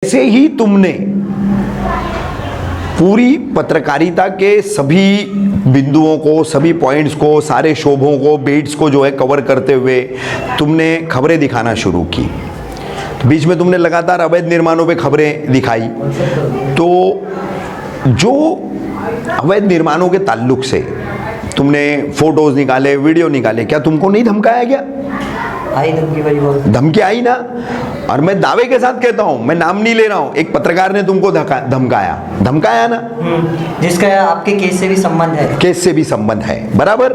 जैसे ही तुमने पूरी पत्रकारिता के सभी बिंदुओं को, सभी पॉइंट्स को, सारे शोभों को, बेट्स को जो है कवर करते हुए तुमने खबरें दिखाना शुरू की, तो बीच में तुमने लगातार अवैध निर्माणों पे खबरें दिखाई। तो जो अवैध निर्माणों के ताल्लुक से तुमने फोटोज निकाले, वीडियो निकाले, क्या तुमको नहीं धमकाया गया? आई धमकी भाई, बहुत धमकी आई ना। और मैं दावे के साथ कहता हूं, मैं नाम नहीं ले रहा हूं, एक पत्रकार ने तुमको धमकाया ना, जिसका आपके केस से भी संबंध है। केस से भी संबंध है, बराबर।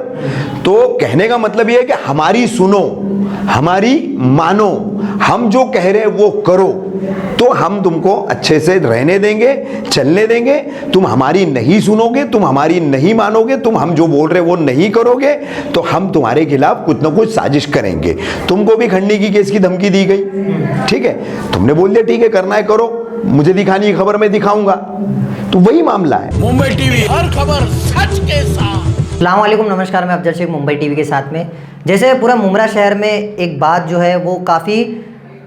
तो कहने का मतलब यह है कि हमारी सुनो, हमारी मानो, हम जो कह रहे हैं वो करो, तो हम तुमको अच्छे से रहने देंगे, चलने देंगे। तुम हमारी नहीं सुनोगे, तुम हमारी नहीं मानोगे, तुम हम जो बोल रहे वो नहीं करोगे, तो हम तुम्हारे खिलाफ कुछ ना कुछ साजिश करेंगे। तुमको भी खंडनी की केस की धमकी दी गई, ठीक है, तुमने बोल दिया ठीक है करना है करो, मुझे दिखानी है खबर मैं दिखाऊंगा, तो वही मामला है। मुंबई टीवी, हर खबर सच के साथ। अस्सलाम वालेकुम, नमस्कार, मैं अफजल शेख मुंबई टीवी के साथ में। जैसे पूरा मुमरा शहर में एक बात जो है वो काफ़ी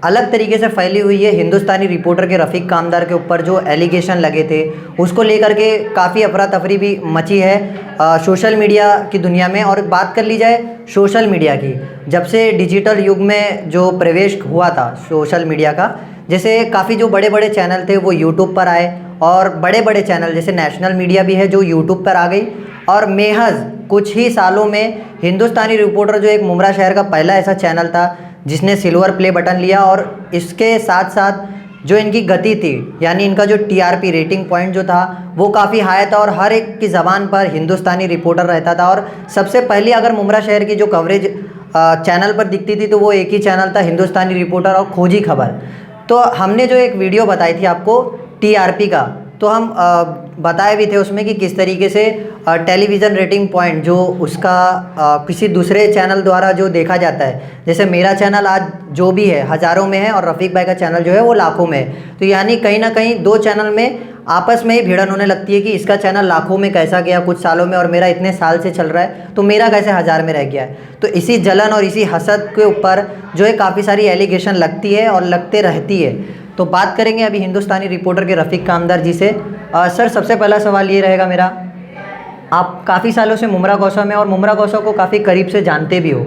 अलग तरीके से फैली हुई है। हिंदुस्तानी रिपोर्टर के रफ़ीक कामदार के ऊपर जो एलिगेशन लगे थे उसको लेकर के काफ़ी अफरा तफरी भी मची है सोशल मीडिया की दुनिया में। और बात कर ली जाए सोशल मीडिया की, जब से डिजिटल युग में जो प्रवेश हुआ था सोशल मीडिया का, जैसे काफ़ी जो बड़े बड़े चैनल थे वो यूट्यूब पर आए, और बड़े बड़े चैनल जैसे नेशनल मीडिया भी है जो यूट्यूब पर आ गई। और महज कुछ ही सालों में हिंदुस्तानी रिपोर्टर जो एक मुमरा शहर का पहला ऐसा चैनल था जिसने सिल्वर प्ले बटन लिया, और इसके साथ साथ जो इनकी गति थी, यानी इनका जो टीआरपी रेटिंग पॉइंट जो था वो काफ़ी हाई था, और हर एक की ज़बान पर हिंदुस्तानी रिपोर्टर रहता था। और सबसे पहले अगर मुमरा शहर की जो कवरेज चैनल पर दिखती थी तो वो एक ही चैनल था, हिंदुस्तानी रिपोर्टर और खोजी खबर। तो हमने जो एक वीडियो बताई थी आपको टीआरपी का, तो हम बताए भी थे उसमें कि किस तरीके से टेलीविज़न रेटिंग पॉइंट जो उसका किसी दूसरे चैनल द्वारा जो देखा जाता है, जैसे मेरा चैनल आज जो भी है हज़ारों में है और रफ़ीक भाई का चैनल जो है वो लाखों में है। तो यानी कहीं ना कहीं दो चैनल में आपस में ही भिड़न होने लगती है कि इसका चैनल लाखों में कैसा गया कुछ सालों में, और मेरा इतने साल से चल रहा है तो मेरा कैसे हज़ार में रह गया है। तो इसी जलन और इसी हसद के ऊपर जो है काफ़ी सारी एलिगेशन लगती है और लगते रहती है। तो बात करेंगे अभी हिंदुस्तानी रिपोर्टर के रफ़ीक कामदार जी से। सर, सबसे पहला सवाल ये रहेगा मेरा, आप काफ़ी सालों से मुमरा गौसा में और मुमरा गौसा को काफ़ी करीब से जानते भी हो,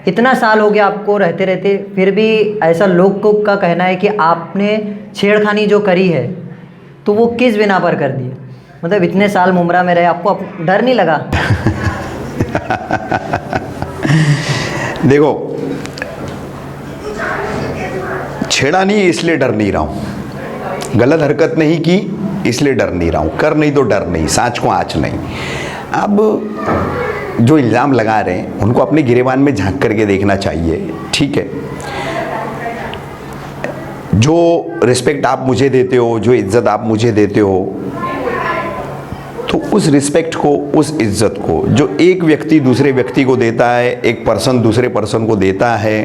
इतना साल हो गया आपको रहते रहते, फिर भी ऐसा लोगों का कहना है कि आपने छेड़खानी जो करी है तो वो किस बिना पर कर दी? मतलब इतने साल मुमरा में रहे, आपको डर नहीं लगा? देखो, छेड़ा नहीं इसलिए डर नहीं रहा हूँ, गलत हरकत नहीं की इसलिए डर नहीं रहा हूँ, कर नहीं तो डर नहीं, सांच को आँच नहीं। अब जो इल्ज़ाम लगा रहे हैं उनको अपने गिरेबान में झांक करके देखना चाहिए, ठीक है। जो रिस्पेक्ट आप मुझे देते हो, जो इज्जत आप मुझे देते हो, तो उस रिस्पेक्ट को, उस इज्जत को जो एक व्यक्ति दूसरे व्यक्ति को देता है, एक पर्सन दूसरे पर्सन को देता है,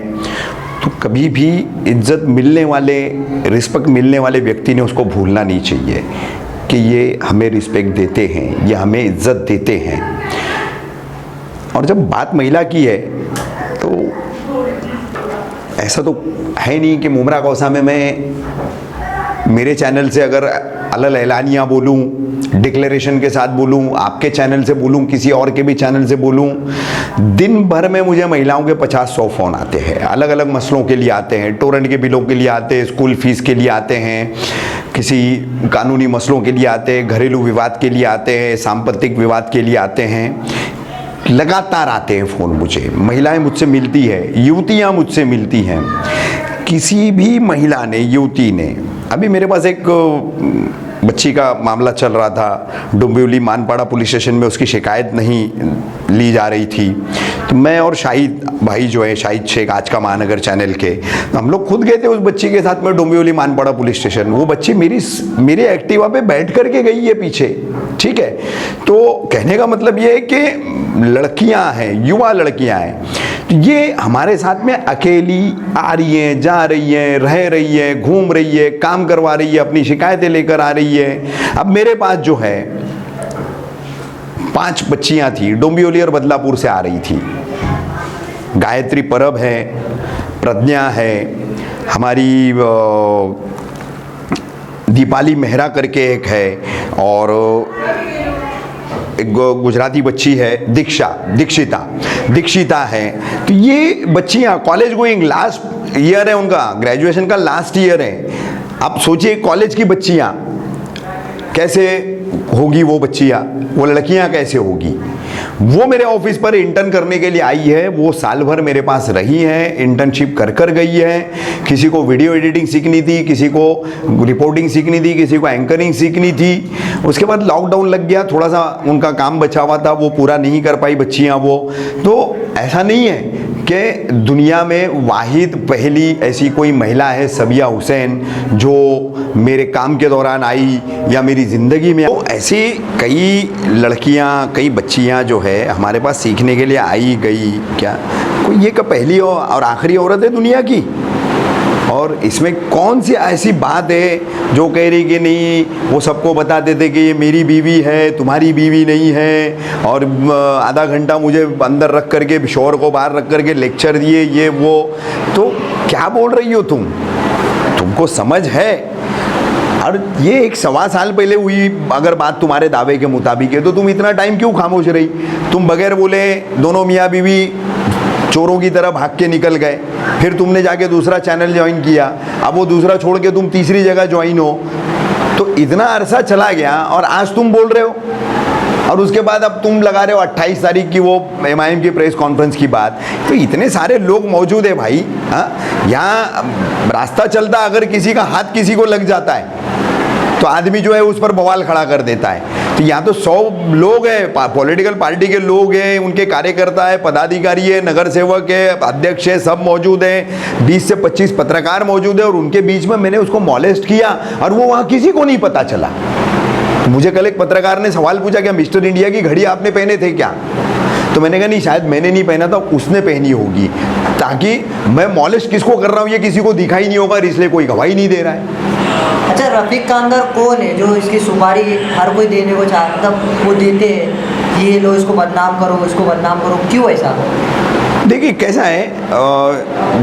तो कभी भी इज्जत मिलने वाले, रिस्पेक्ट मिलने वाले व्यक्ति ने उसको भूलना नहीं चाहिए कि ये हमें रिस्पेक्ट देते हैं, ये हमें इज्जत देते हैं। और जब बात महिला की है तो ऐसा तो है नहीं कि मुमरा गौसा में मैं मेरे चैनल से अगर अलल एलानिया बोलूं, डिक्लेरेशन के साथ बोलूं, आपके चैनल से बोलूं, किसी और के भी चैनल से बोलूं, दिन भर में मुझे महिलाओं के 50-100 फ़ोन आते हैं, अलग अलग मसलों के लिए आते हैं, टोरेंट के बिलों के लिए आते हैं, स्कूल फीस के लिए आते हैं, किसी कानूनी मसलों के लिए आते हैं, घरेलू विवाद के लिए आते हैं, सांपत्तिक विवाद के लिए आते हैं, लगातार आते हैं फ़ोन मुझे। महिलाएं मुझसे मिलती है, युवतियाँ मुझसे मिलती हैं। किसी भी महिला ने, युवती ने, अभी मेरे पास एक बच्ची का मामला चल रहा था, डोंबिवली मानपाड़ा पुलिस स्टेशन में उसकी शिकायत नहीं ली जा रही थी, तो मैं और शाहिद भाई जो है, शाहिद शेख आज का महानगर चैनल के, तो हम लोग खुद गए थे उस बच्ची के साथ में डोंबिवली मानपाड़ा पुलिस स्टेशन। वो बच्ची मेरे एक्टिवा पे बैठ करके गई है पीछे, ठीक है। तो कहने का मतलब ये है कि लड़कियां हैं, युवा लड़कियां हैं, तो ये हमारे साथ में अकेली आ रही हैं, जा रही हैं, रह रही है, घूम रही है, काम करवा रही है, अपनी शिकायतें लेकर आ रही है। अब मेरे पास जो है 5 बच्चियां थी, डोंबिवली और बदलापुर से आ रही थी। गायत्री परब है, प्रज्ञा है, हमारी दीपाली मेहरा करके एक है, और एक गुजराती बच्ची है दीक्षिता है। तो ये बच्चियाँ कॉलेज गोइंग, लास्ट ईयर है उनका, ग्रेजुएशन का लास्ट ईयर है। आप सोचिए कॉलेज की बच्चियाँ कैसे होगी, वो बच्चियाँ, वो लड़कियाँ कैसे होगी। वो मेरे ऑफिस पर इंटर्न करने के लिए आई है, वो साल भर मेरे पास रही है, इंटर्नशिप कर गई है। किसी को वीडियो एडिटिंग सीखनी थी, किसी को रिपोर्टिंग सीखनी थी, किसी को एंकरिंग सीखनी थी। उसके बाद लॉकडाउन लग गया, थोड़ा सा उनका काम बचा हुआ था, वो पूरा नहीं कर पाई बच्चियाँ वो। तो ऐसा नहीं है कि दुनिया में वाहिद पहली ऐसी कोई महिला है सबिया हुसैन जो मेरे काम के दौरान आई या मेरी ज़िंदगी में। तो ऐसी कई लड़कियां, कई बच्चियां जो है हमारे पास सीखने के लिए आई गई। क्या कोई ये पहली और आखिरी औरत है दुनिया की? और इसमें कौन सी ऐसी बात है जो कह रही कि नहीं, वो सबको बता देते कि ये मेरी बीवी है, तुम्हारी बीवी नहीं है, और आधा घंटा मुझे अंदर रख करके, शोर को बाहर रख करके लेक्चर दिए ये वो। तो क्या बोल रही हो तुमको समझ है? और ये 1-1.25 साल पहले हुई अगर बात तुम्हारे दावे के मुताबिक है, तो तुम इतना टाइम क्यों खामोश रही? तुम बगैर बोले दोनों मियाँ बीवी चोरों की तरह भाग के निकल गए। फिर तुमने जाके दूसरा चैनल ज्वाइन किया, अब वो दूसरा छोड़ के तुम तीसरी जगह ज्वाइन हो। तो इतना अरसा चला गया और आज तुम बोल रहे हो, और उसके बाद अब तुम लगा रहे हो 28 तारीख की वो MIM की प्रेस कॉन्फ्रेंस की बात। तो इतने सारे लोग मौजूद है भाई, हाँ, यहाँ रास्ता चलता अगर किसी का हाथ किसी को लग जाता है तो आदमी जो है उस पर बवाल खड़ा कर देता है। तो यहाँ तो 100 लोग हैं, पॉलिटिकल पार्टी के लोग हैं, उनके कार्यकर्ता है, पदाधिकारी है, नगर सेवक है, अध्यक्ष है, सब मौजूद हैं, 20 से 25 पत्रकार मौजूद है, और उनके बीच में मैंने उसको मॉलेस्ट किया और वो वहाँ किसी को नहीं पता चला। मुझे कल एक पत्रकार ने सवाल पूछा, क्या मिस्टर इंडिया की घड़ी आपने पहने थे क्या? तो मैंने कहा नहीं, शायद मैंने नहीं पहना था, उसने पहनी होगी, ताकि मैं मॉलेस्ट किसको कर रहा हूँ ये किसी को दिखाई नहीं होगा, इसलिए कोई गवाही नहीं दे रहा है। अच्छा, रफीक कामदार कौन है जो इसकी सुपारी हर कोई देने को चाहता, मतलब वो देते हैं ये लो इसको बदनाम करो, इसको बदनाम करो, क्यों ऐसा? देखिए कैसा है,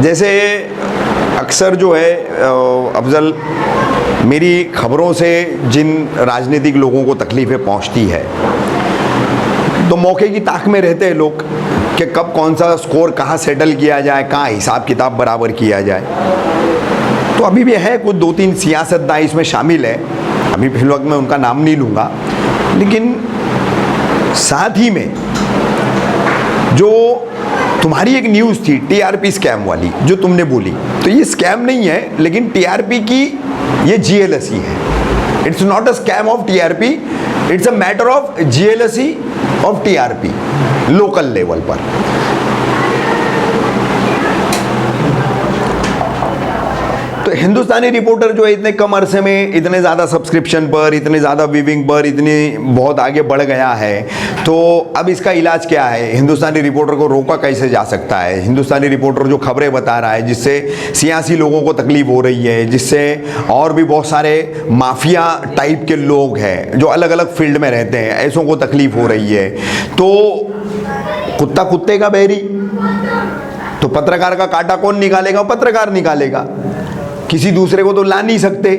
जैसे अक्सर जो है अफजल, मेरी खबरों से जिन राजनीतिक लोगों को तकलीफ़ें पहुंचती है, तो मौके की ताक में रहते हैं लोग कि कब कौन सा स्कोर कहाँ सेटल किया जाए, कहाँ हिसाब किताब बराबर किया जाए। तो अभी भी है कुछ 2-3 सियासतदान इसमें शामिल है, अभी फिल वक्त में उनका नाम नहीं लूँगा, लेकिन साथ ही में जो तुम्हारी एक न्यूज़ थी TRP स्कैम वाली जो तुमने बोली, तो ये स्कैम नहीं है, लेकिन TRP की ये GLSE है। It's not a scam of TRP, it's a matter of GLSE of TRP local level पर। तो हिंदुस्तानी रिपोर्टर जो है इतने कम अरसे में इतने ज़्यादा सब्सक्रिप्शन पर, इतने ज़्यादा व्यूइंग पर, इतनी बहुत आगे बढ़ गया है। तो अब इसका इलाज क्या है? हिंदुस्तानी रिपोर्टर को रोका कैसे जा सकता है? हिंदुस्तानी रिपोर्टर जो खबरें बता रहा है जिससे सियासी लोगों को तकलीफ हो रही है, जिससे और भी बहुत सारे माफिया टाइप के लोग हैं जो अलग अलग फील्ड में रहते हैं, ऐसों को तकलीफ हो रही है। तो कुत्ता कुत्ते का बैरी, तो पत्रकार का कांटा कौन निकालेगा? पत्रकार निकालेगा, किसी दूसरे को तो ला नहीं सकते।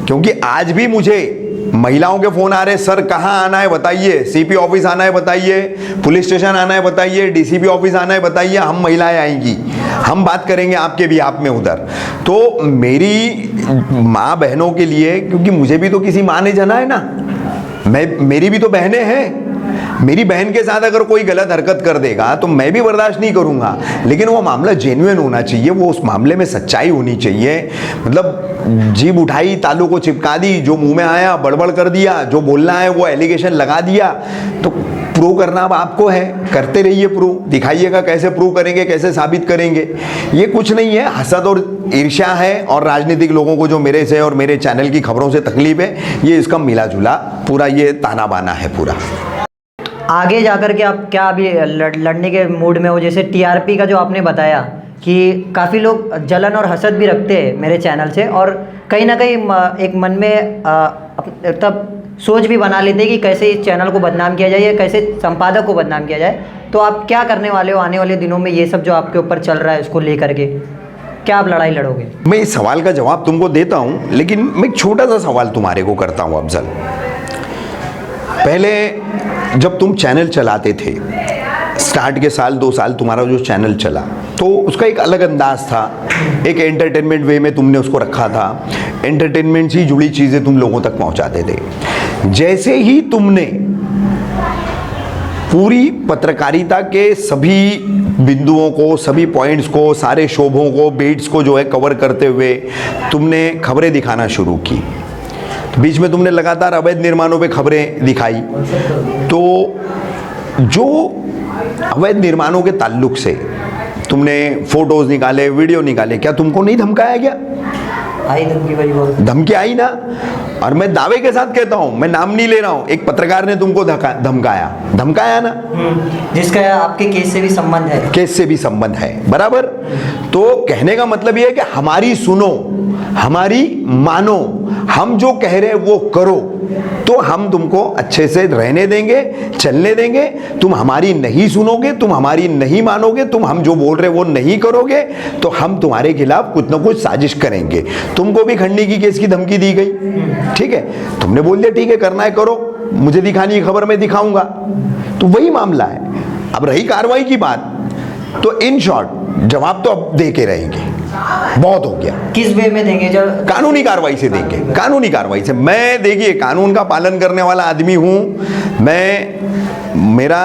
क्योंकि आज भी मुझे महिलाओं के फ़ोन आ रहे, सर कहाँ आना है बताइए, CP ऑफिस आना है बताइए, पुलिस स्टेशन आना है बताइए, DCP ऑफिस आना है बताइए, हम महिलाएं आएंगी, हम बात करेंगे आपके भी आप में उधर। तो मेरी माँ बहनों के लिए, क्योंकि मुझे भी तो किसी माँ ने जना है ना, मेरी भी तो बहनें हैं, मेरी बहन के साथ अगर कोई गलत हरकत कर देगा तो मैं भी बर्दाश्त नहीं करूंगा, लेकिन वो मामला जेन्युइन होना चाहिए, वो उस मामले में सच्चाई होनी चाहिए। मतलब जीभ उठाई, तालू को चिपका दी, जो मुंह में आया बड़बड़ कर दिया, जो बोलना है वो एलिगेशन लगा दिया, तो प्रूव करना अब आपको है, करते रहिए प्रूव, दिखाइएगा कैसे प्रूव करेंगे, कैसे साबित करेंगे। ये कुछ नहीं है, हसद और ईर्ष्या है, और राजनीतिक लोगों को जो मेरे से और मेरे चैनल की खबरों से तकलीफ है, ये इसका मिला जुला पूरा ये ताना बाना है पूरा। आगे जाकर के आप क्या अभी लड़ने के मूड में हो? जैसे TRP का जो आपने बताया कि काफ़ी लोग जलन और हसद भी रखते हैं मेरे चैनल से, और कहीं ना कहीं एक मन में तब सोच भी बना लेते हैं कि कैसे इस चैनल को बदनाम किया जाए या कैसे संपादक को बदनाम किया जाए। तो आप क्या करने वाले हो आने वाले दिनों में, ये सब जो आपके ऊपर चल रहा है उसको लेकर के? क्या आप लड़ाई लड़ोगे? मैं इस सवाल का जवाब तुमको देता हूं, लेकिन मैं एक छोटा सा सवाल तुम्हारे को करता हूं अफजल। पहले जब तुम चैनल चलाते थे, स्टार्ट के साल 2 साल तुम्हारा जो चैनल चला, तो उसका एक अलग अंदाज था, एक एंटरटेनमेंट वे में तुमने उसको रखा था, एंटरटेनमेंट से जुड़ी चीज़ें तुम लोगों तक पहुंचाते थे। जैसे ही तुमने पूरी पत्रकारिता के सभी बिंदुओं को, सभी पॉइंट्स को, सारे शोभों को, बेट्स को जो है कवर करते हुए तुमने खबरें दिखाना शुरू की, बीच में तुमने लगातार अवैध निर्माणों पे खबरें दिखाई, तो जो अवैध निर्माणों के ताल्लुक से तुमने फोटोज निकाले, वीडियो निकाले, क्या तुमको नहीं धमकाया गया? आई धमकी भाई, बहुत धमकी आई ना। और मैं दावे के साथ कहता हूं, मैं नाम नहीं ले रहा हूं, एक पत्रकार ने तुमको धमकाया ना, जिसका आपके केस से भी संबंध है। केस से भी संबंध है, बराबर। तो कहने का मतलब यह है कि हमारी सुनो, हमारी मानो, हम जो कह रहे हैं वो करो, तो हम तुमको अच्छे से रहने देंगे, चलने देंगे। तुम हमारी नहीं सुनोगे, तुम हमारी नहीं मानोगे, तुम हम जो बोल रहे वो नहीं करोगे, तो हम तुम्हारे खिलाफ कुछ ना कुछ साजिश करेंगे। तुमको भी खंडनी की केस की धमकी दी गई, ठीक है, तुमने बोल दिया ठीक है करना है करो, मुझे दिखानी है खबर मैं दिखाऊंगा, तो वही मामला है। अब रही कार्रवाई की बात, तो इन शॉर्ट जवाब तो अब दे के रहेंगे, बहुत हो गया। किस वे में देंगे? जब कानूनी कार्रवाई से देंगे, कानूनी कार्रवाई से। मैं देखिए कानून का पालन करने वाला आदमी हूं, मेरा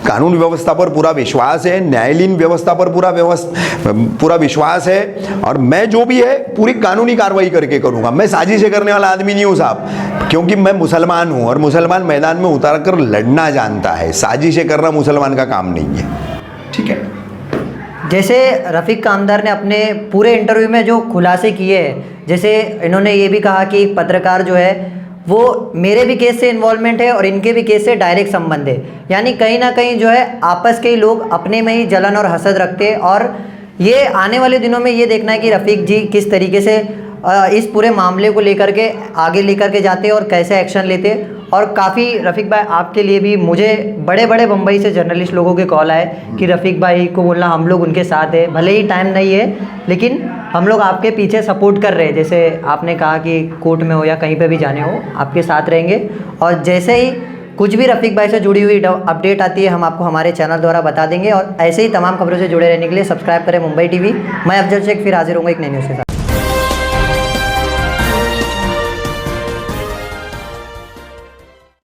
कानून व्यवस्था पर पूरा विश्वास है, न्यायालयीन व्यवस्था पर पूरा विश्वास है, और मैं जो भी है पूरी कानूनी कार्रवाई करके करूंगा। मैं साजिशें करने वाला आदमी नहीं हूं साहब, क्योंकि मैं मुसलमान हूं, और मुसलमान मैदान में उतर कर लड़ना जानता है, साजिशें करना मुसलमान का काम नहीं है, ठीक है। जैसे रफ़ीक कामदार ने अपने पूरे इंटरव्यू में जो खुलासे किए हैं, जैसे इन्होंने ये भी कहा कि पत्रकार जो है वो मेरे भी केस से इन्वॉल्वमेंट है और इनके भी केस से डायरेक्ट संबंध है, यानी कहीं ना कहीं जो है आपस के ही लोग अपने में ही जलन और हसद रखते हैं। और ये आने वाले दिनों में ये देखना है कि रफ़ीक जी किस तरीके से इस पूरे मामले को लेकर के आगे लेकर के जाते हैं और कैसे एक्शन लेते हैं। और काफ़ी रफ़ीक भाई आपके लिए भी मुझे बड़े बड़े बम्बई से जर्नलिस्ट लोगों के कॉल आए कि रफ़ीक भाई को बोलना हम लोग उनके साथ है, भले ही टाइम नहीं है लेकिन हम लोग आपके पीछे सपोर्ट कर रहे हैं। जैसे आपने कहा कि कोर्ट में हो या कहीं पे भी जाने हो आपके साथ रहेंगे, और जैसे ही कुछ भी रफ़ीक भाई से जुड़ी हुई अपडेट आती है हम आपको हमारे चैनल द्वारा बता देंगे। और ऐसे ही तमाम खबरों से जुड़े रहने के लिए सब्सक्राइब करें मुंबई टीवी। मैं अफजल शेख फिर हाजिर होंगे एक नई न्यूज़ के साथ।